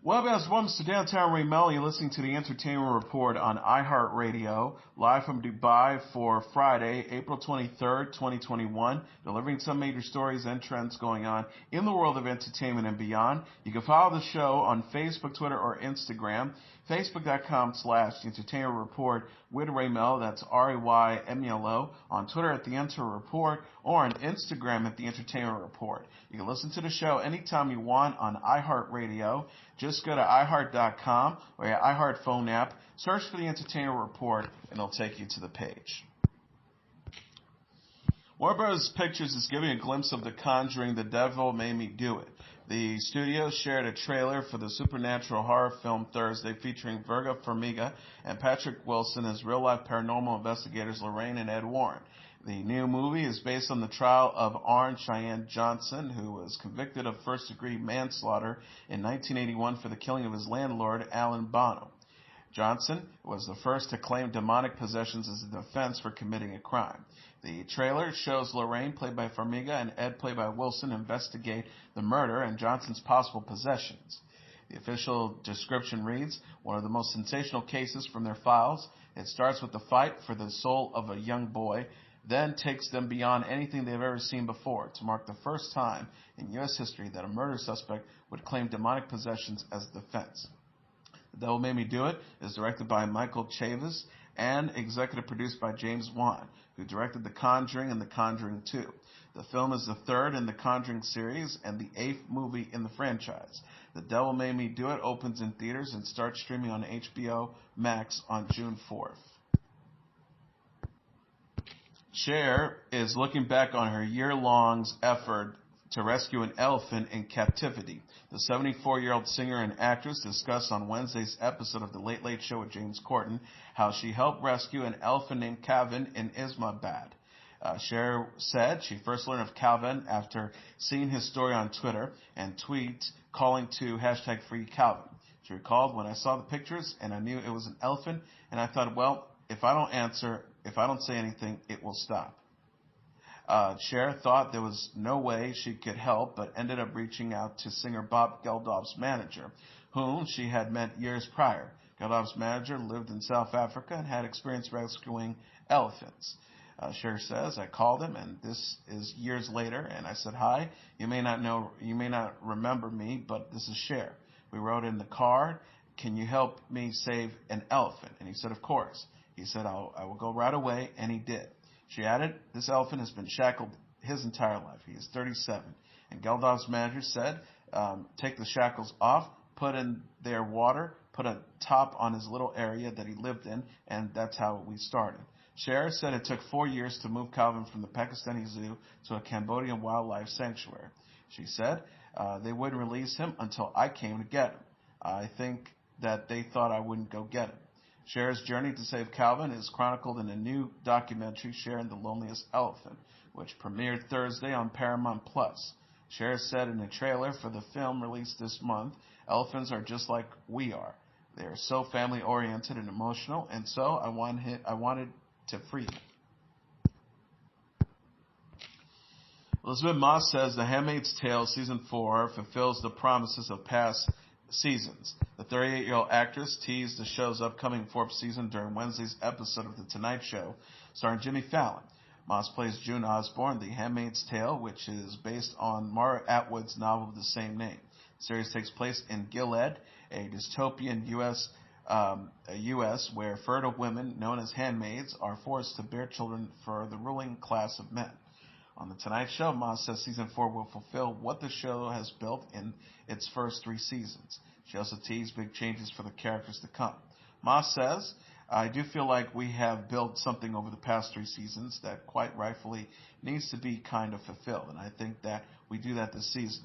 Well, as once to downtown Raymel, you're listening to the Entertainment Report on iHeartRadio, live from Dubai for Friday, April 23rd, 2021, delivering some major stories and trends going on in the world of entertainment and beyond. You can follow the show on Facebook, Twitter, or Instagram. Facebook.com/Entertainment Report with Raymel, that's RAYMELO, on Twitter at The Enter Report, or on Instagram at The Entertainment Report. You can listen to the show anytime you want on iHeartRadio. Just go to iHeart.com or your iHeart phone app, search for The Entertainment Report, and it'll take you to the page. Warner Bros. Pictures is giving a glimpse of The Conjuring, The Devil Made Me Do It. The studio shared a trailer for the supernatural horror film Thursday featuring Virga Farmiga and Patrick Wilson as real-life paranormal investigators Lorraine and Ed Warren. The new movie is based on the trial of Arne Cheyenne Johnson, who was convicted of first-degree manslaughter in 1981 for the killing of his landlord, Alan Bono. Johnson was the first to claim demonic possessions as a defense for committing a crime. The trailer shows Lorraine, played by Farmiga, and Ed, played by Wilson, investigate the murder and Johnson's possible possessions. The official description reads, one of the most sensational cases from their files. It starts with the fight for the soul of a young boy, then takes them beyond anything they've ever seen before to mark the first time in U.S. history that a murder suspect would claim demonic possessions as a defense. The Devil Made Me Do It is directed by Michael Chavis and executive produced by James Wan, who directed The Conjuring and The Conjuring 2. The film is the third in the Conjuring series and the eighth movie in the franchise. The Devil Made Me Do It opens in theaters and starts streaming on HBO Max on June 4th. Cher is looking back on her year-long effort to rescue an elephant in captivity. The 74-year-old singer and actress discussed on Wednesday's episode of The Late Late Show with James Corden how she helped rescue an elephant named Calvin in Islamabad. Cher said she first learned of Calvin after seeing his story on Twitter and tweets calling to #FreeCalvin. She recalled, when I saw the pictures and I knew it was an elephant, and I thought, well, if I don't say anything, it will stop. Cher thought there was no way she could help, but ended up reaching out to singer Bob Geldof's manager, whom she had met years prior. Geldof's manager lived in South Africa and had experience rescuing elephants. Cher says, I called him, and this is years later, and I said, hi, you may not remember me, but this is Cher. We wrote in the card, can you help me save an elephant? And he said, of course. He said, I will go right away, and he did. She added, this elephant has been shackled his entire life. He is 37. And Geldof's manager said, take the shackles off, put in their water, put a top on his little area that he lived in, and that's how we started. Cher said it took 4 years to move Calvin from the Pakistani zoo to a Cambodian wildlife sanctuary. She said, they wouldn't release him until I came to get him. I think that they thought I wouldn't go get him. Cher's journey to save Calvin is chronicled in a new documentary, Cher and the Loneliest Elephant, which premiered Thursday on Paramount+. Cher said in a trailer for the film released this month, elephants are just like we are. They are so family-oriented and emotional, and so I wanted to free him. Elisabeth Moss says The Handmaid's Tale Season 4 fulfills the promises of past seasons. The 38-year-old actress teased the show's upcoming fourth season during Wednesday's episode of The Tonight Show, starring Jimmy Fallon. Moss plays June Osborne, The Handmaid's Tale, which is based on Mara Atwood's novel of the same name. The series takes place in Gilead, a dystopian U.S. where fertile women, known as handmaids, are forced to bear children for the ruling class of men. On The Tonight Show, Moss says Season 4 will fulfill what the show has built in its first 3 seasons. She also teased big changes for the characters to come. Moss says, I do feel like we have built something over the past 3 seasons that quite rightfully needs to be kind of fulfilled, and I think that we do that this season.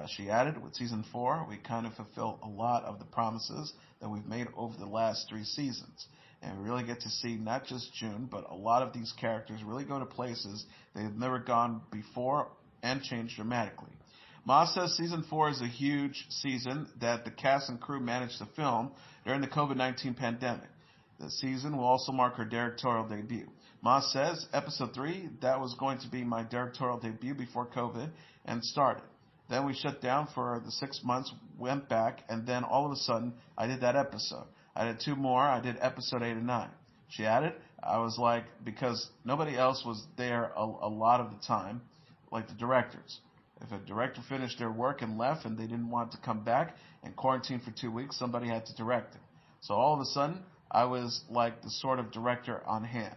She added, with Season 4, we kind of fulfill a lot of the promises that we've made over the last 3 seasons. And we really get to see not just June, but a lot of these characters really go to places they've never gone before and change dramatically. Moss says Season 4 is a huge season that the cast and crew managed to film during the COVID-19 pandemic. The season will also mark her directorial debut. Moss says, Episode 3, that was going to be my directorial debut before COVID and started. Then we shut down for the 6 months, went back, and then all of a sudden, I did that episode. I did 2 more. I did episode 8 and 9. She added, I was like, because nobody else was there a lot of the time, like the directors. If a director finished their work and left and they didn't want to come back and quarantine for 2 weeks, somebody had to direct it. So all of a sudden, I was like the sort of director on hand.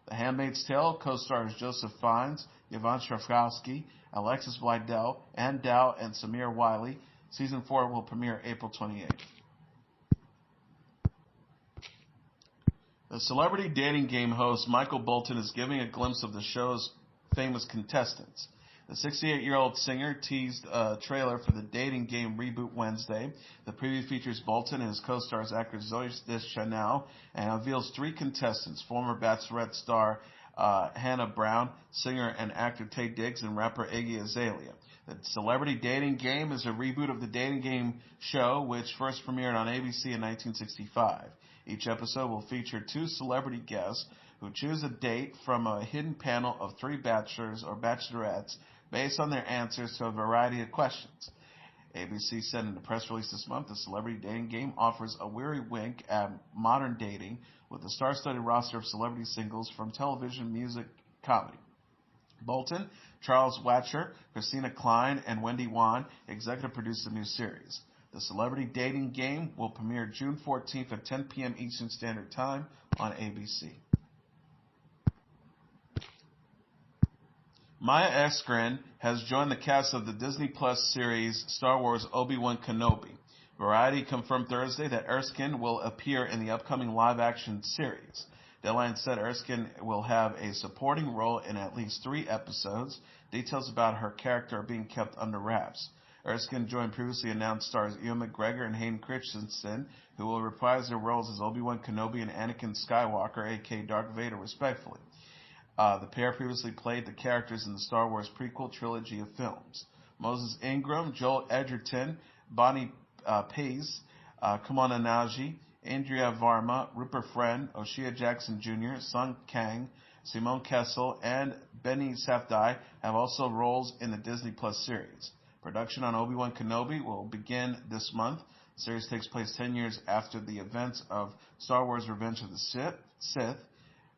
The Handmaid's Tale co-stars Joseph Fiennes, Yvonne Strahovski, Alexis Bledel, Ann Dow, and Samir Wiley. Season 4 will premiere April 28th. The celebrity dating game host Michael Bolton is giving a glimpse of the show's famous contestants. The 68-year-old singer teased a trailer for the dating game Reboot Wednesday. The preview features Bolton and his co-stars actor Zoe Deschanel and unveils 3 contestants, former Bachelorette star Hannah Brown, singer and actor Taye Diggs, and rapper Iggy Azalea. The celebrity dating game is a reboot of the dating game show, which first premiered on ABC in 1965. Each episode will feature 2 celebrity guests who choose a date from a hidden panel of 3 bachelors or bachelorettes based on their answers to a variety of questions. ABC said in a press release this month, the celebrity dating game offers a weary wink at modern dating with a star-studded roster of celebrity singles from television, music, comedy. Bolton, Charles Watcher, Christina Klein, and Wendy Wan executive produced the new series. The celebrity dating game will premiere June 14th at 10 p.m. Eastern Standard Time on ABC. Maya Erskine has joined the cast of the Disney Plus series Star Wars Obi-Wan Kenobi. Variety confirmed Thursday that Erskine will appear in the upcoming live-action series. Deadline said Erskine will have a supporting role in at least 3 episodes. Details about her character are being kept under wraps. Erskine joined previously announced stars Ewan McGregor and Hayden Christensen, who will reprise their roles as Obi-Wan Kenobi and Anakin Skywalker, aka Darth Vader, respectively. The pair previously played the characters in the Star Wars prequel trilogy of films. Moses Ingram, Joel Edgerton, Bonnie Pace, Kumana Naji, Andrea Varma, Rupert Friend, O'Shea Jackson Jr., Sung Kang, Simone Kessel, and Benny Safdie have also roles in the Disney Plus series. Production on Obi-Wan Kenobi will begin this month. The series takes place 10 years after the events of Star Wars Revenge of the Sith,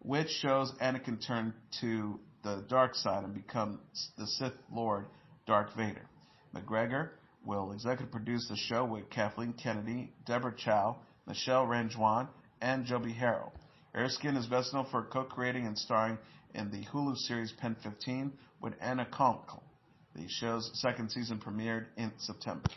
which shows Anakin turn to the dark side and become the Sith Lord Darth Vader. McGregor will executive produce the show with Kathleen Kennedy, Deborah Chow, Michelle Ranjuan, and Joby Harrell. Erskine is best known for co-creating and starring in the Hulu series Pen 15 with Anna Konkle. The show's 2nd season premiered in September.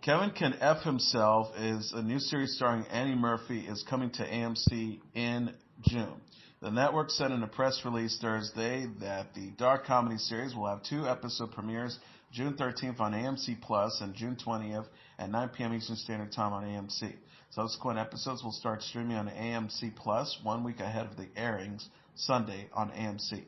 Kevin Can F Himself is a new series starring Annie Murphy is coming to AMC in June. The network said in a press release Thursday that the dark comedy series will have 2 episode premieres June 13th on AMC Plus and June 20th at 9 p.m. Eastern Standard Time on AMC. Subsequent episodes will start streaming on AMC Plus 1 week ahead of the airings Sunday on AMC.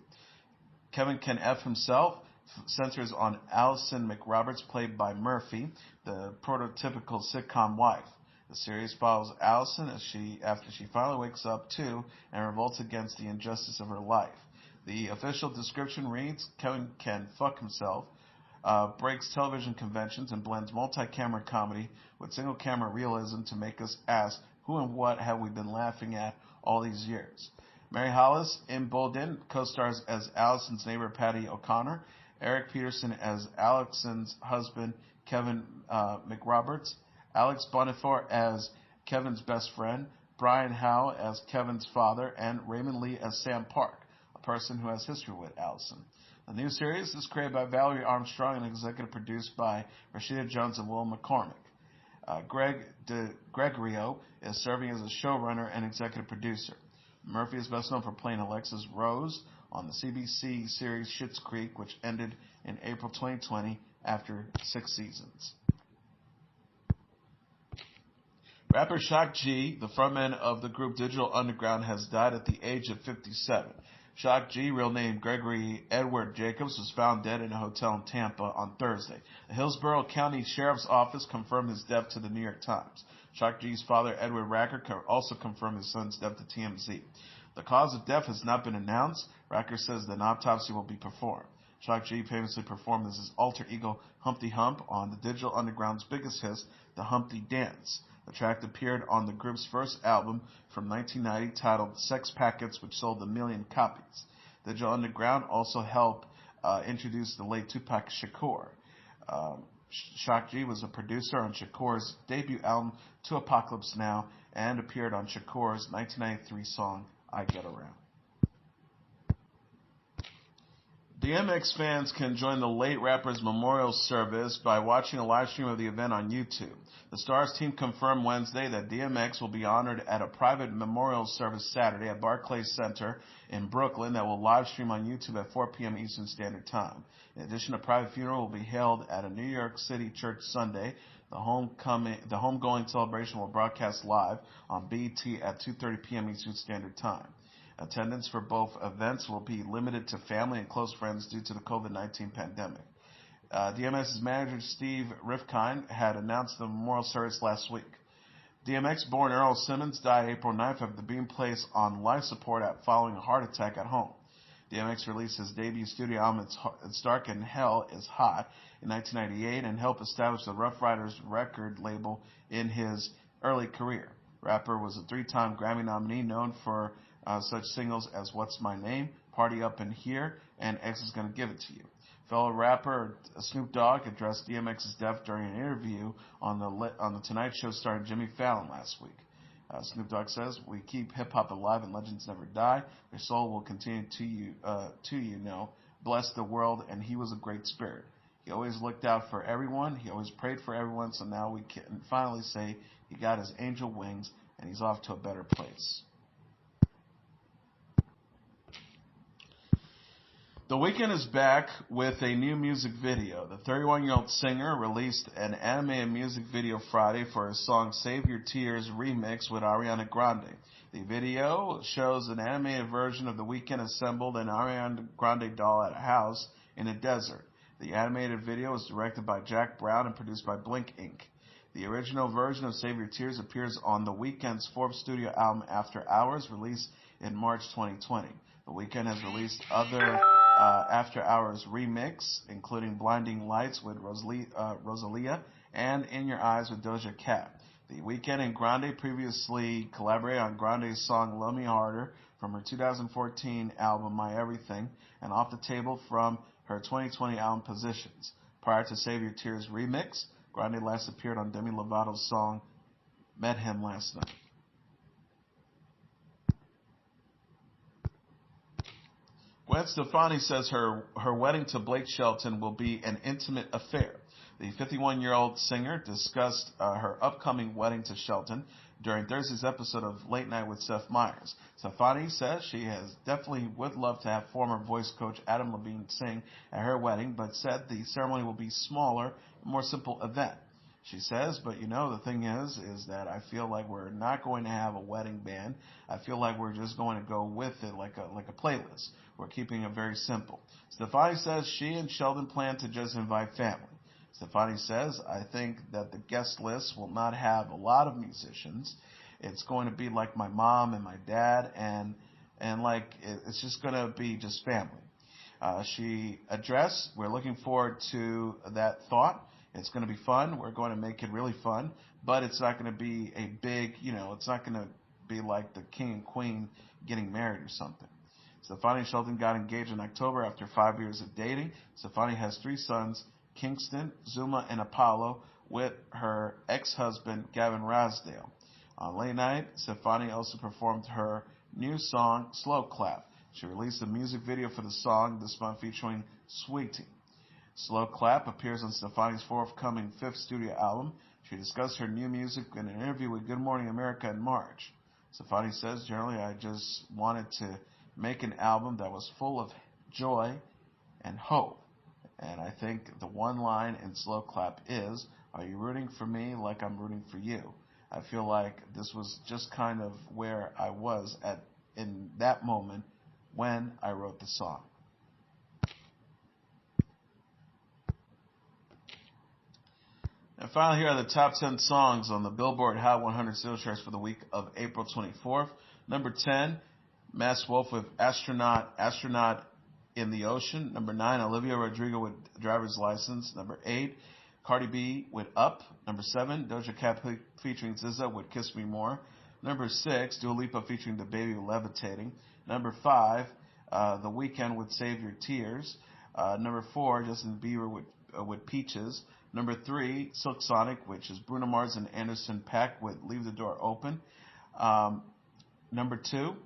Kevin Can F Himself centers on Allison McRoberts, played by Murphy, the prototypical sitcom wife. The series follows Allison after she finally wakes up to and revolts against the injustice of her life. The official description reads, Kevin Can Fuck Himself, breaks television conventions and blends multi-camera comedy with single-camera realism to make us ask, who and what have we been laughing at all these years? Mary Hollis in Bolton co-stars as Allison's neighbor Patty O'Connor, Eric Peterson as Allison's husband Kevin McRoberts, Alex Bonifort as Kevin's best friend, Brian Howe as Kevin's father, and Raymond Lee as Sam Park, a person who has history with Allison. The new series is created by Valerie Armstrong and executive produced by Rashida Jones and Will McCormick. Greg DeGregorio is serving as a showrunner and executive producer. Murphy is best known for playing Alexis Rose on the CBC series Schitt's Creek, which ended in April 2020 after 6 seasons. Rapper Shock G, the frontman of the group Digital Underground, has died at the age of 57. Shock G, real name Gregory Edward Jacobs, was found dead in a hotel in Tampa on Thursday. The Hillsborough County Sheriff's Office confirmed his death to the New York Times. Shock G's father, Edward Racker, also confirmed his son's death to TMZ. The cause of death has not been announced. Racker says that an autopsy will be performed. Shock G famously performed as his alter ego Humpty Hump on the Digital Underground's biggest hit, The Humpty Dance. The track appeared on the group's first album from 1990 titled Sex Packets, which sold 1 million copies. Digital Underground also helped introduce the late Tupac Shakur. Shock G was a producer on Shakur's debut album, To Apocalypse Now, and appeared on Shakur's 1993 song, I Get Around. DMX fans can join the late rapper's memorial service by watching a live stream of the event on YouTube. The Stars team confirmed Wednesday that DMX will be honored at a private memorial service Saturday at Barclays Center in Brooklyn that will live stream on YouTube at 4 p.m. Eastern Standard Time. In addition, a private funeral will be held at a New York City church Sunday. The homegoing celebration will broadcast live on BET at 2:30 p.m. Eastern Standard Time. Attendance for both events will be limited to family and close friends due to the COVID-19 pandemic. DMX's manager, Steve Rifkind, had announced the memorial service last week. DMX-born Earl Simmons died April 9th after being placed on life support following a heart attack at home. DMX released his debut studio album, It's Dark and Hell is Hot, in 1998 and helped establish the Rough Riders record label in his early career. Rapper was a 3-time Grammy nominee known for such singles as What's My Name, Party Up in Here, and X Is Gonna Give It to You. Fellow rapper Snoop Dogg addressed DMX's death during an interview on the Tonight Show starring Jimmy Fallon last week. Snoop Dogg says, "We keep hip-hop alive and legends never die. Their soul will continue to bless the world, and he was a great spirit. He always looked out for everyone. He always prayed for everyone, so now we can finally say he got his angel wings, and he's off to a better place." The Weeknd is back with a new music video. The 31-year-old singer released an animated music video Friday for his song Save Your Tears remix with Ariana Grande. The video shows an animated version of The Weeknd assembled an Ariana Grande doll at a house in a desert. The animated video was directed by Jack Brown and produced by Blink Inc. The original version of Save Your Tears appears on The Weeknd's fourth studio album After Hours, released in March 2020. The Weeknd has released other After Hours remix, including Blinding Lights with Rosalia and In Your Eyes with Doja Cat. The Weeknd and Grande previously collaborated on Grande's song Love Me Harder from her 2014 album My Everything and Off the Table from her 2020 album Positions. Prior to Save Your Tears remix, Grande last appeared on Demi Lovato's song Met Him Last Night. Gwen Stefani says her wedding to Blake Shelton will be an intimate affair. The 51-year-old singer discussed her upcoming wedding to Shelton during Thursday's episode of Late Night with Seth Meyers. Stefani says she definitely would love to have former voice coach Adam Levine sing at her wedding, but said the ceremony will be smaller, a more simple event. She says, but the thing is that I feel like we're not going to have a wedding band. I feel like we're just going to go with it like a playlist. We're keeping it very simple. Stefani says she and Sheldon plan to just invite family. Stefani says, I think that the guest list will not have a lot of musicians. It's going to be like my mom and my dad, and it's just going to be just family. She addressed, we're looking forward to that thought. It's going to be fun. We're going to make it really fun, but it's not going to be a big, it's not going to be like the king and queen getting married or something. Stefani and Sheldon got engaged in October after 5 years of dating. Stefani has 3 sons, Kingston, Zuma, and Apollo, with her ex-husband, Gavin Rosdale. On Late Night, Stefani also performed her new song, Slow Clap. She released a music video for the song this month featuring Sweetie. Slow Clap appears on Stefani's forthcoming 5th studio album. She discussed her new music in an interview with Good Morning America in March. Stefani says, generally, I just wanted to make an album that was full of joy and hope. And I think the one line in Slow Clap is, are you rooting for me like I'm rooting for you? I feel like this was just kind of where I was at in that moment when I wrote the song. And finally, here are the top 10 songs on the Billboard Hot 100 sales charts for the week of April 24th. Number 10, Masked Wolf with Astronaut in the Ocean. Number 9, Olivia Rodrigo with Driver's License. Number 8, Cardi B with Up. Number 7, Doja Cat featuring SZA with Kiss Me More. Number 6, Dua Lipa featuring DaBaby with Levitating. Number 5, The Weeknd with Save Your Tears. Number 4, Justin Bieber with Peaches. Number 3, Silk Sonic, which is Bruno Mars and Anderson .Paak with Leave the Door Open. Number 2,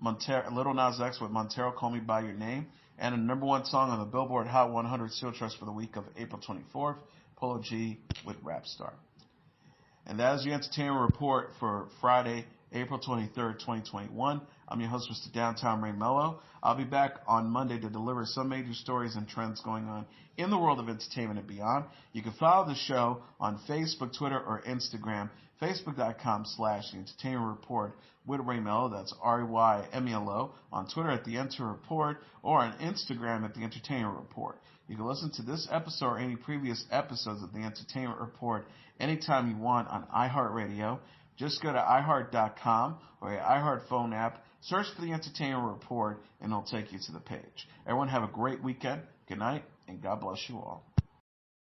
Lil Nas X with Montero, Call Me By Your Name. And a number 1 song on the Billboard Hot 100 Seal Charts for the week of April 24th, Polo G with Rap Star. And that is your entertainment report for Friday, April 23rd, 2021. I'm your host, Mr. Downtown Ray Melo. I'll be back on Monday to deliver some major stories and trends going on in the world of entertainment and beyond. You can follow the show on Facebook, Twitter, or Instagram. Facebook.com/The Entertainment Report with Ray Melo. That's RYMELO. On Twitter at The Enter Report, or on Instagram at The Entertainment Report. You can listen to this episode or any previous episodes of The Entertainment Report anytime you want on iHeartRadio. Just go to iHeart.com or your iHeart phone app, search for The Entertainment Report, and it'll take you to the page. Everyone have a great weekend. Good night, and God bless you all.